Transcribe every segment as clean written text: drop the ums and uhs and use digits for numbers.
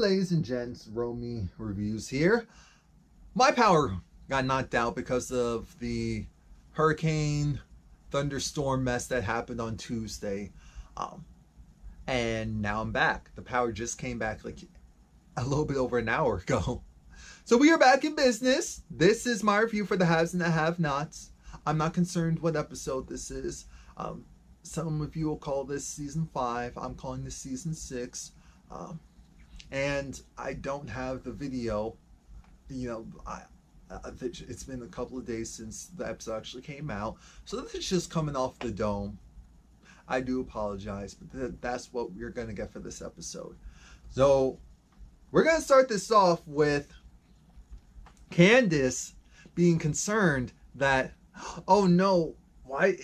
ladies and gents, Romie Reviews here. My power got knocked out because of the hurricane thunderstorm mess that happened on Tuesday. And now I'm back. The power just came back like a little bit over an hour ago. So we are back in business. This is my review for the haves and the have-nots. I'm not concerned what episode this is. Some of you will call this season 5. I'm calling this season 6. And I don't have the video. It's been a couple of days since the episode actually came out, so this is just coming off the dome. I do apologize, but that's what we're gonna get for this episode. So we're gonna start this off with Candice being concerned that, oh no, why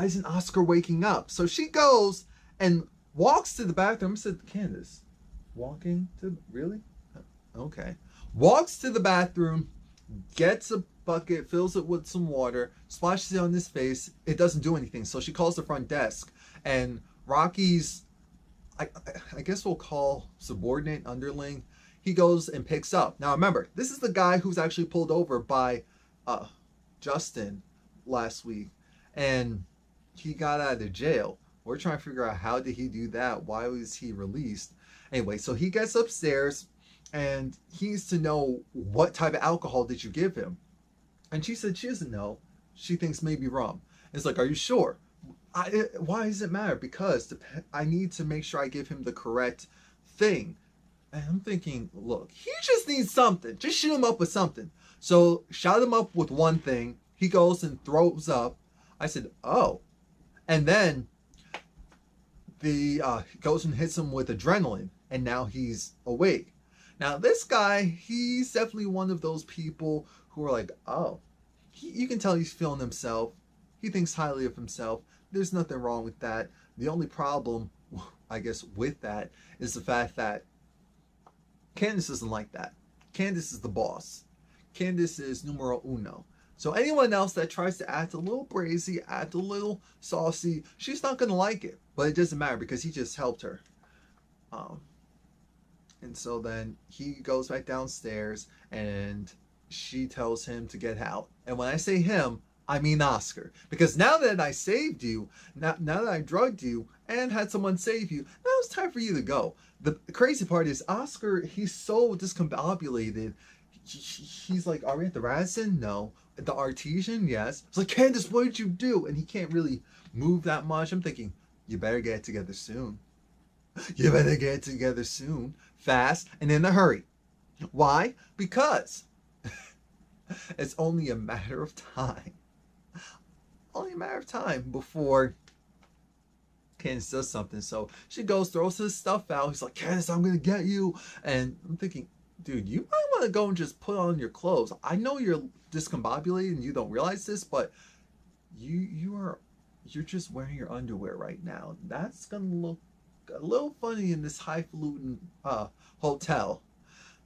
isn't Oscar waking up? So she goes and walks to the bathroom. I said, Candice, walking to, really? Okay. Walks to the bathroom, gets a bucket, fills it with some water, splashes it on his face. It doesn't do anything. So she calls the front desk, and Rocky's, I guess we'll call subordinate, underling, he goes and picks up. Now remember, this is the guy who's actually pulled over by Justin last week, and he got out of jail. We're trying to figure out, how did he do that? Why was he released? Anyway, so he gets upstairs and he needs to know, what type of alcohol did you give him? And she said she doesn't know. She thinks maybe rum. It's like, are you sure? Why does it matter? Because I need to make sure I give him the correct thing. And I'm thinking, look, he just needs something. Just shoot him up with something. So shot him up with one thing. He goes and throws up. I said, oh. And then he goes and hits him with adrenaline, and now he's awake. Now this guy, he's definitely one of those people who are like, oh, you can tell he's feeling himself. He thinks highly of himself. There's nothing wrong with that. The only problem, I guess, with that is the fact that Candice isn't like that. Candice is the boss. Candice is numero uno. So anyone else that tries to act a little brazy, act a little saucy, she's not going to like it. But it doesn't matter because he just helped her. And so then he goes back downstairs and she tells him to get out. And when I say him, I mean Oscar. Because now that I saved you, now that I drugged you and had someone save you, now it's time for you to go. The crazy part is Oscar, he's so discombobulated. He's like, are we at the Radisson? No. The Artesian? Yes. It's like, Candice, what did you do? And he can't really move that much. I'm thinking, you better get it together soon. You better get it together soon, fast, and in a hurry. Why? Because it's only a matter of time. Only a matter of time before Candice does something. So she goes, throws his stuff out. He's like, Candice, I'm going to get you. And I'm thinking, dude, you might want to go and just put on your clothes. I know you're discombobulated and you don't realize this, but you're just wearing your underwear right now. That's going to look a little funny in this highfalutin hotel.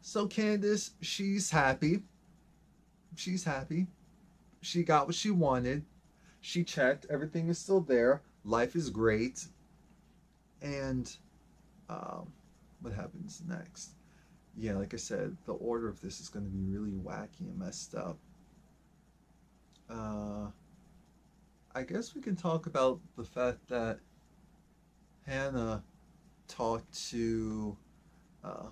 So Candice, she's happy. She's happy. She got what she wanted. She checked. Everything is still there. Life is great. And what happens next? Yeah, like I said, the order of this is going to be really wacky and messed up. I guess we can talk about the fact that Hannah talked to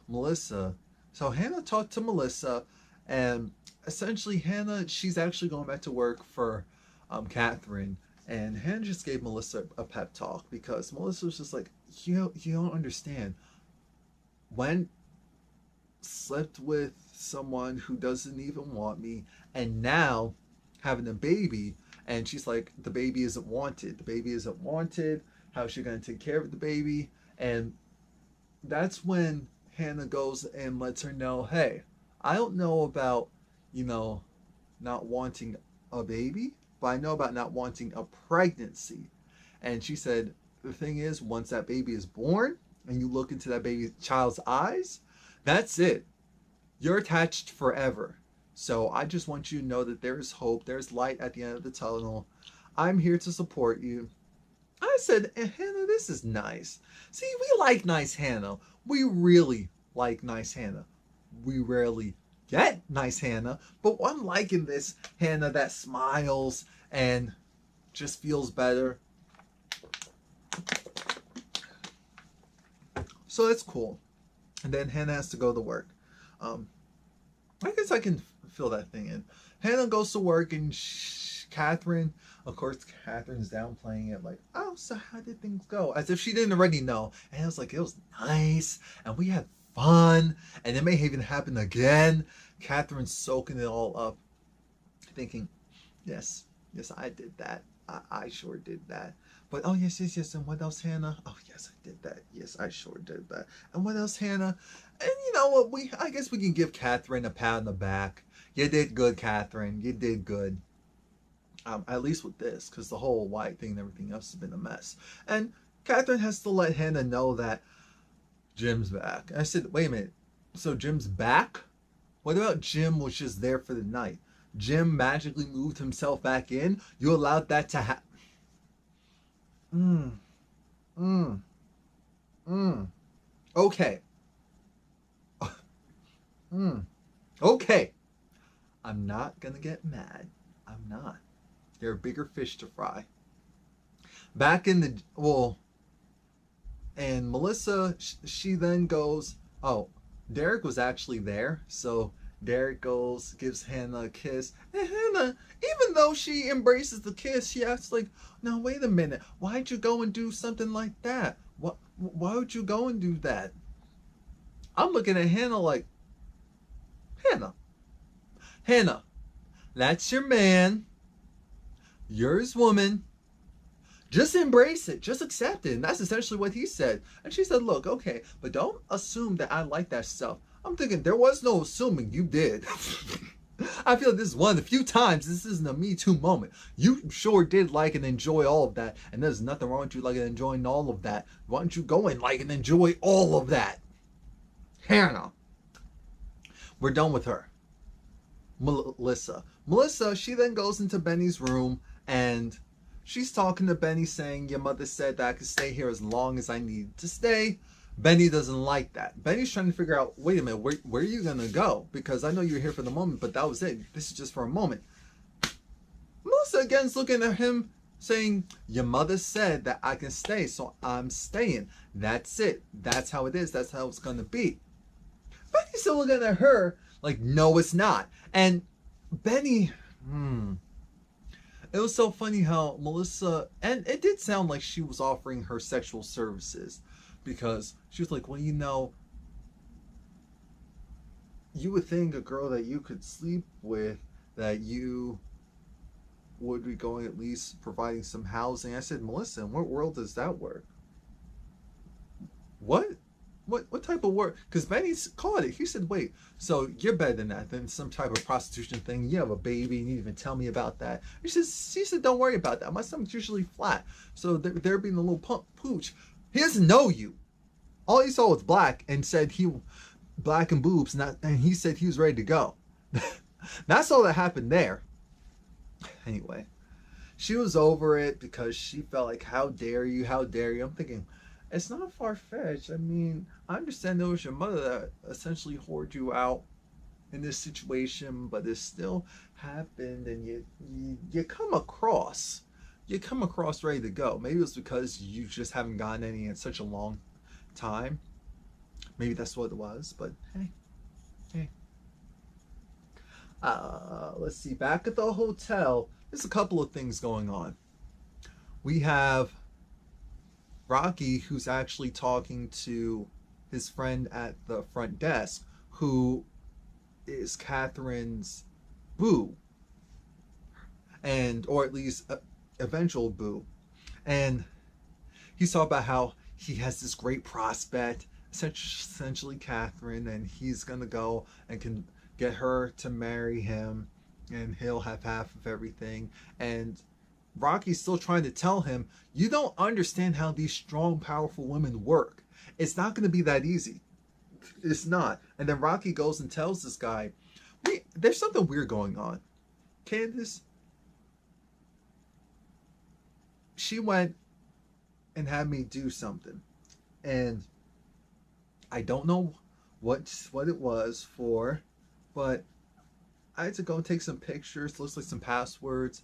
Melissa. So Hannah talked to Melissa, and essentially Hannah, she's actually going back to work for Catherine. And Hannah just gave Melissa a pep talk because Melissa was just like, you don't understand. When slept with someone who doesn't even want me, and now having a baby, and she's like, the baby isn't wanted. The baby isn't wanted. How is she going to take care of the baby? And that's when Hannah goes and lets her know, hey, I don't know about, not wanting a baby, but I know about not wanting a pregnancy. And she said, the thing is, once that baby is born and you look into that baby child's eyes, that's it. You're attached forever. So I just want you to know that there's hope. There's light at the end of the tunnel. I'm here to support you. I said, Hannah, this is nice. See, we like nice Hannah. We really like nice Hannah. We rarely get nice Hannah, but I'm liking this Hannah that smiles and just feels better. So that's cool. And then Hannah has to go to work. I guess I can fill that thing in. Hannah goes to work, and Catherine, of course, Catherine's downplaying it, like, oh, so how did things go? As if she didn't already know. And it was like, it was nice, and we had fun, and it may even happen again. Catherine's soaking it all up, thinking, yes, I did that. I sure did that. But oh yes, and what else, Hannah? Oh yes, I did that. Yes, I sure did that. And what else, Hannah? And you know what? I guess we can give Catherine a pat on the back. You did good, Catherine. You did good. At least with this, because the whole white thing and everything else has been a mess. And Catherine has to let Hannah know that Jim's back. And I said, wait a minute. So Jim's back? What about Jim was just there for the night? Jim magically moved himself back in? You allowed that to happen? Okay. Okay. I'm not gonna get mad. I'm not. There are bigger fish to fry. Back in the, and Melissa, she then goes, oh, Derek was actually there, so Derek goes, gives Hannah a kiss, and Hannah, even though she embraces the kiss, she acts like, now wait a minute, why'd you go and do something like that? Why would you go and do that? I'm looking at Hannah like, Hannah, that's your man, you're his woman, just embrace it, just accept it. And that's essentially what he said. And she said, look, okay, but don't assume that I like that stuff. I'm thinking, there was no assuming, you did. I feel this is one of the few times this isn't a Me Too moment. You sure did like and enjoy all of that. And there's nothing wrong with you liking and enjoying all of that. Why don't you go and like and enjoy all of that? Hannah. We're done with her. Melissa, she then goes into Benny's room, and she's talking to Benny, saying, your mother said that I could stay here as long as I need to stay. Benny doesn't like that. Benny's trying to figure out, wait a minute, where are you going to go? Because I know you're here for the moment, but that was it. This is just for a moment. Melissa again's looking at him, saying, your mother said that I can stay, so I'm staying. That's it. That's how it is. That's how it's going to be. Benny's still looking at her like, no, it's not. And Benny, it was so funny how Melissa, and it did sound like she was offering her sexual services, because she was like, well, you know, you would think a girl that you could sleep with, that you would be going at least providing some housing. I said, Melissa, in what world does that work? What type of work? Because Benny's caught it. He said, wait, so you're better than that, than some type of prostitution thing. You have a baby, and you didn't even tell me about that. She said, don't worry about that. My stomach's usually flat. So they're being a little pooch. He doesn't know you. All he saw was black and said black and boobs, and he said he was ready to go. That's all that happened there. Anyway, she was over it because she felt like, how dare you, how dare you. I'm thinking, it's not far-fetched. I mean, I understand it was your mother that essentially whored you out in this situation, but it still happened, and you come across ready to go. Maybe it's because you just haven't gotten any in such a long time. Maybe that's what it was, but hey. Let's see, back at the hotel, there's a couple of things going on. We have Rocky, who's actually talking to his friend at the front desk, who is Catherine's boo, or at least eventual boo. And he's talking about how he has this great prospect, essentially Catherine, and he's gonna go and can get her to marry him, and he'll have half of everything. And Rocky's still trying to tell him, you don't understand how these strong, powerful women work. It's not going to be that easy. It's not. And then Rocky goes and tells this guy, there's something weird going on. Candice, she went and had me do something. And I don't know what it was for, but I had to go and take some pictures, looks like some passwords,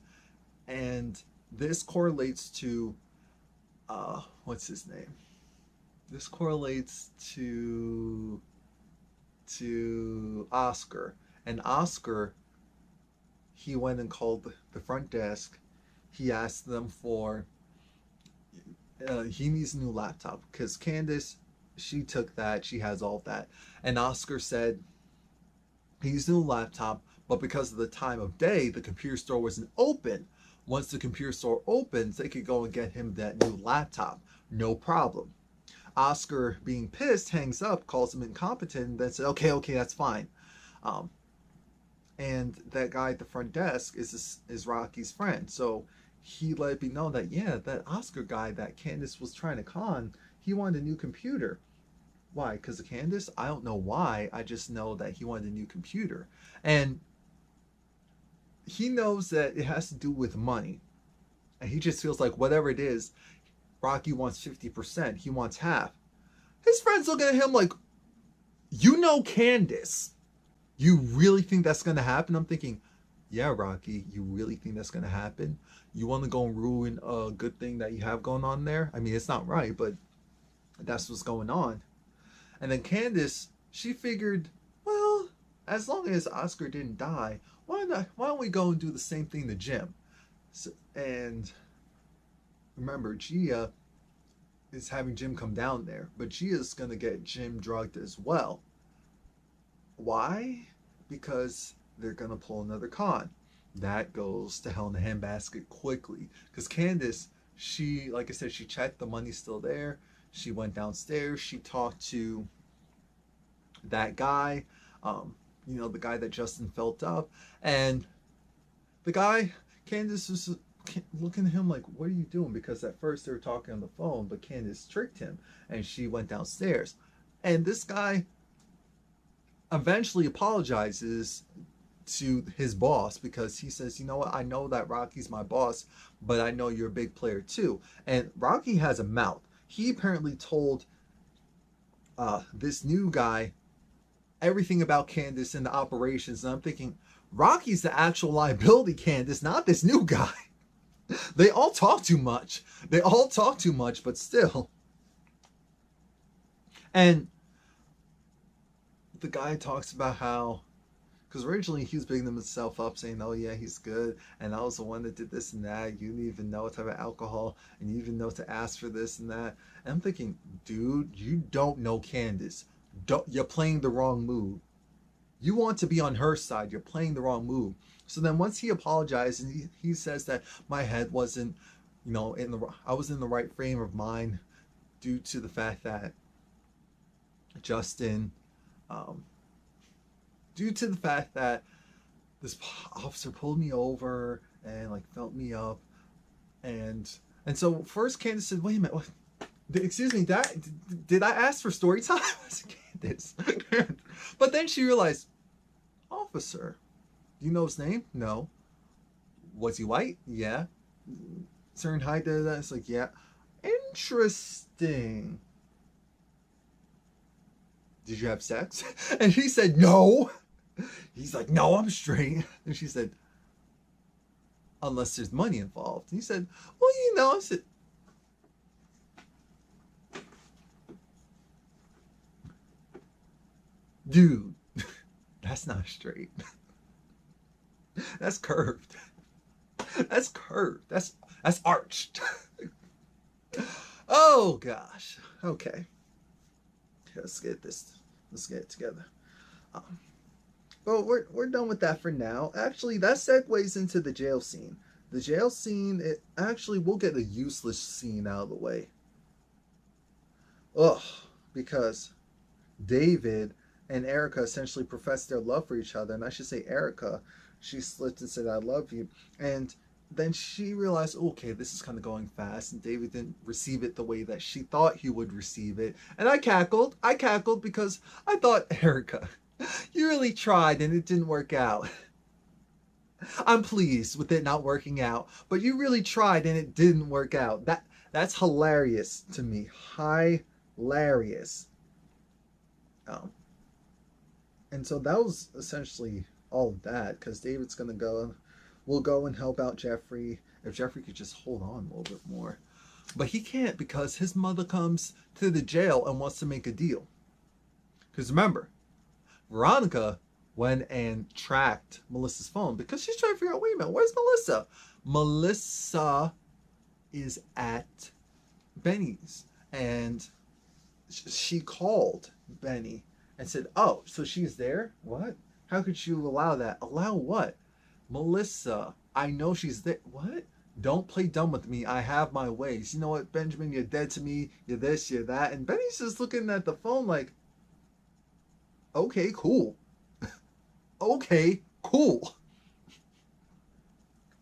and this correlates to what's his name? This correlates to Oscar. And Oscar, he went and called the front desk. He asked them for he needs a new laptop because Candice, she took that, she has all of that, and Oscar said he needs a new laptop, but because of the time of day, the computer store wasn't open. Once the computer store opens, they could go and get him that new laptop, no problem. Oscar, being pissed, hangs up, calls him incompetent, and then said, okay, that's fine. And that guy at the front desk is Rocky's friend, so he let me know that, yeah, that Oscar guy that Candice was trying to con, he wanted a new computer. Why? Because of Candice? I don't know why. I just know that he wanted a new computer. And he knows that it has to do with money. And he just feels like whatever it is, Rocky wants 50%. He wants half. His friends looking at him like, you know Candice. You really think that's going to happen? I'm thinking, yeah, Rocky, you really think that's going to happen? You want to go and ruin a good thing that you have going on there? I mean, it's not right, but that's what's going on. And then Candice, she figured, well, as long as Oscar didn't die, why don't we go and do the same thing to Jim? So, and remember, Gia is having Jim come down there, but Gia's going to get Jim drugged as well. Why? Because they're going to pull another con. That goes to hell in a handbasket quickly. Because Candice, she, like I said, she checked the money's still there. She went downstairs. She talked to that guy, you know, the guy that Justin felt up. And the guy, Candice was looking at him like, what are you doing? Because at first they were talking on the phone, but Candice tricked him. And she went downstairs. And this guy eventually apologizes to his boss because he says, you know what, I know that Rocky's my boss, but I know you're a big player too. And Rocky has a mouth. He apparently told this new guy everything about Candice and the operations, and I'm thinking, Rocky's the actual liability, Candice, not this new guy. They all talk too much. But still. And the guy talks about how, because originally he was bigging himself up, saying, oh yeah, he's good, and I was the one that did this and that. You didn't even know what type of alcohol, and you didn't know to ask for this and that. And I'm thinking, dude, you don't know Candice. You're playing the wrong move. You want to be on her side. You're playing the wrong move. So then once he apologized and he says that my head wasn't, you know, I was in the right frame of mind due to the fact that Justin, due to the fact that this officer pulled me over and like felt me up, and so first Candice said, wait a minute, what? Excuse me, did I ask for story time? I said, Candice. But then she realized, officer, do you know his name? No. Was he white? Yeah. Certain height, that. It's like, yeah. Interesting. Did you have sex? And he said, no. He's like, no, I'm straight. And she said, unless there's money involved. And he said, well, you know, I said, dude, that's not straight. That's curved. That's curved. That's arched. Oh gosh. Okay. Let's get it together. But we're done with that for now. Actually, that segues into the jail scene. The jail scene, we'll get the useless scene out of the way. Ugh, because David and Erica essentially professed their love for each other. And I should say Erica, she slipped and said, I love you. And then she realized, okay, this is kind of going fast. And David didn't receive it the way that she thought he would receive it. And I cackled because I thought, Erica, you really tried and it didn't work out. I'm pleased with it not working out, but you really tried and it didn't work out. That's hilarious to me. Hilarious. And so that was essentially all of that, because David's gonna go, will go and help out Jeffrey. If Jeffrey could just hold on a little bit more. But he can't, because his mother comes to the jail and wants to make a deal. Because remember, Veronica went and tracked Melissa's phone because she's trying to figure out, wait a minute, where's Melissa? Melissa is at Benny's. And she called Benny and said, oh, so she's there? What? How could you allow that? Allow what? Melissa, I know she's there. What? Don't play dumb with me. I have my ways. You know what, Benjamin? You're dead to me. You're this, you're that. And Benny's just looking at the phone like, okay, cool. Okay, cool.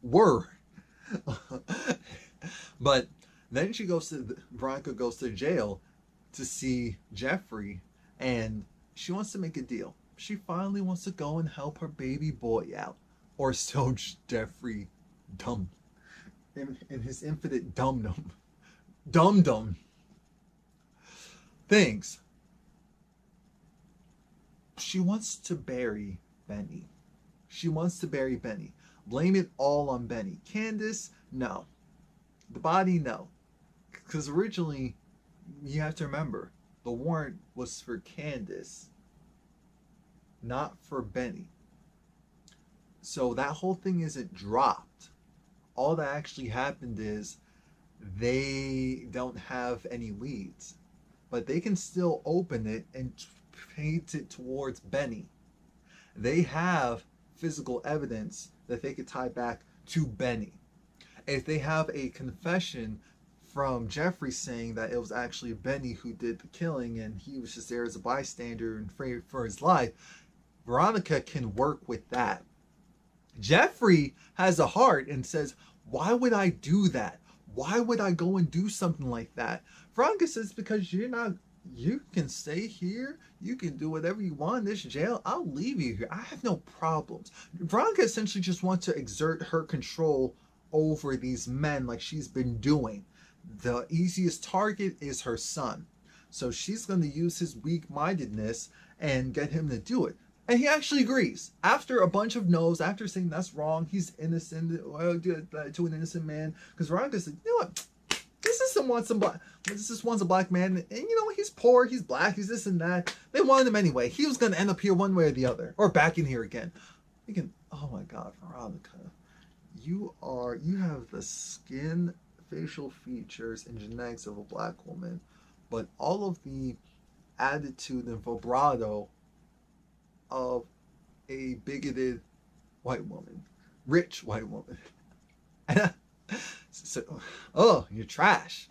Word. But then Veronica goes to jail to see Jeffrey, and she wants to make a deal. She finally wants to go and help her baby boy out. Or so Jeffrey dumb. In his infinite dum-dum things. She wants to bury Benny. She wants to bury Benny. Blame it all on Benny. Candice, no. The body, no. Because originally, you have to remember, the warrant was for Candice, not for Benny. So that whole thing isn't dropped. All that actually happened is they don't have any leads, but they can still open it and paint it towards Benny. They have physical evidence that they could tie back to Benny. If they have a confession from Jeffrey saying that it was actually Benny who did the killing and he was just there as a bystander and afraid for his life, Veronica can work with that. Jeffrey has a heart and says, why would I do that? Why would I go and do something like that? Veronica says, because you can stay here. You can do whatever you want in this jail. I'll leave you here. I have no problems. Veronica essentially just wants to exert her control over these men like she's been doing. The easiest target is her son. So she's going to use his weak-mindedness and get him to do it. And he actually agrees. After a bunch of no's, after saying that's wrong, he's innocent, well, do that to an innocent man. Because Veronica said, you know what? This just wants a black man. And you know what? He's poor, he's black, he's this and that. They wanted him anyway. He was going to end up here one way or the other. Or back in here again. Thinking, oh my God, Veronica. You have the skin, facial features, and genetics of a black woman. But all of the attitude and vibrato of a bigoted white woman, rich white woman. So, oh, you're trash.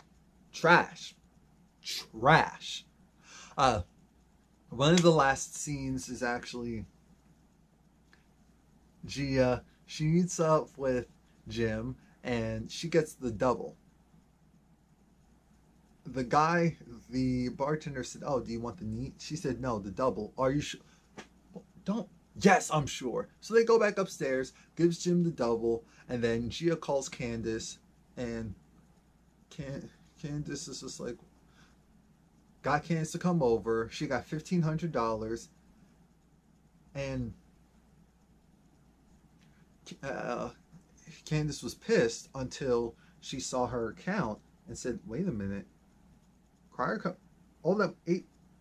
One of the last scenes is actually Gia. She meets up with Jim and she gets the double. The bartender said, oh, do you want the neat? She said, no, the double. Are you sure? Don't. Yes, I'm sure. So they go back upstairs, gives Jim the double, and then Gia calls Candice, and Candice is just like, got Candice to come over. She got $1,500, and Candice was pissed until she saw her account and said, wait a minute, all that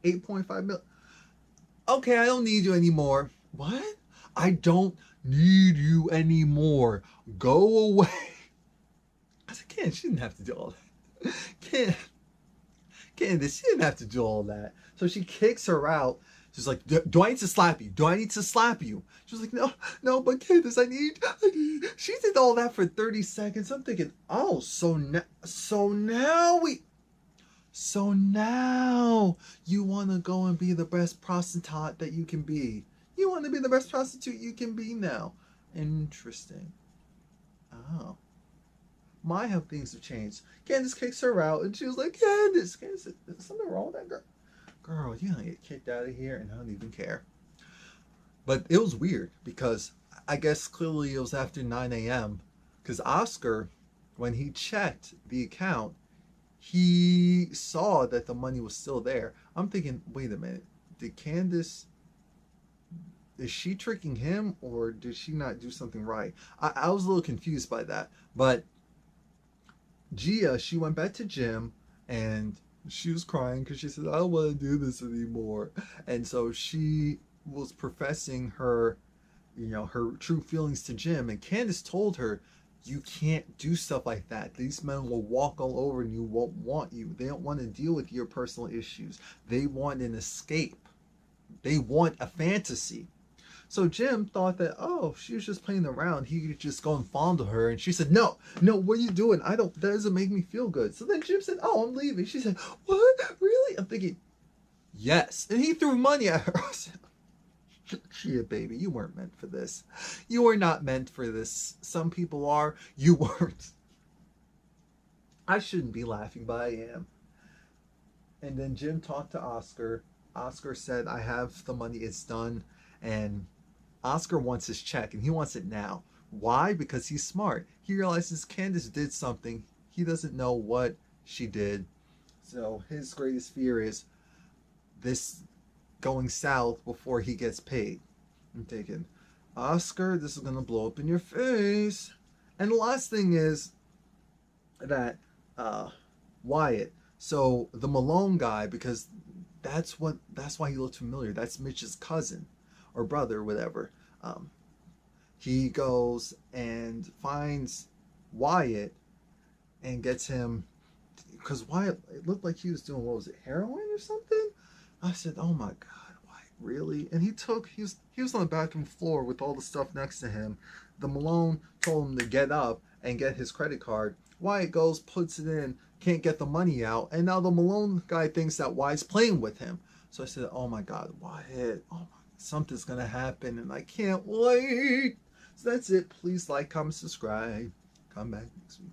8.5 million. Okay, I don't need you anymore. What? I don't need you anymore. Go away. I said, Candice, she didn't have to do all that. Candice, she didn't have to do all that. So she kicks her out. She's like, do I need to slap you? Do I need to slap you? She was like, no, but Candice, I need. She did all that for 30 seconds. I'm thinking, oh, so now you want to go and be the best prostitute that you can be. You want to be the best prostitute you can be now. Interesting. Oh. How things have changed. Candice kicks her out and she was like, Candice, is something wrong with that girl? Girl, you're going to get kicked out of here and I don't even care. But it was weird because I guess clearly it was after 9 a.m. Because Oscar, when he checked the account, he saw that the money was still there. I'm thinking, wait a minute. Did Candice is she tricking him, or did she not do something right? I was a little confused by that. But Gia, she went back to gym and she was crying because she said, I don't want to do this anymore. And so she was professing her, her true feelings to Jim. And Candice told her, you can't do stuff like that. These men will walk all over and you won't want you. They don't want to deal with your personal issues. They want an escape. They want a fantasy. So Jim thought that, oh, she was just playing around. He could just go and fondle her. And she said, no, what are you doing? That doesn't make me feel good. So then Jim said, oh, I'm leaving. She said, what? Really? I'm thinking, yes. And he threw money at her. I said, Gia, baby, you weren't meant for this. You were not meant for this. Some people are. You weren't. I shouldn't be laughing, but I am. And then Jim talked to Oscar. Oscar said, I have the money. It's done. And Oscar wants his check, and he wants it now. Why? Because he's smart. He realizes Candice did something. He doesn't know what she did. So his greatest fear is this going south before he gets paid. I'm thinking, Oscar, this is going to blow up in your face. And the last thing is that Wyatt. So the Malone guy, because that's why he looked familiar. That's Mitch's cousin or brother, or whatever. He goes and finds Wyatt and gets him, because Wyatt, it looked like he was doing, what was it, heroin or something? I said, oh my God, Wyatt, really? And he was on the bathroom floor with all the stuff next to him. The Malone told him to get up and get his credit card. Wyatt goes, puts it in, can't get the money out, and now the Malone guy thinks that Wyatt's playing with him. So I said, oh my God, Wyatt, oh my, something's gonna happen, and I can't wait. So that's it. Please like, comment, subscribe. Come back next week.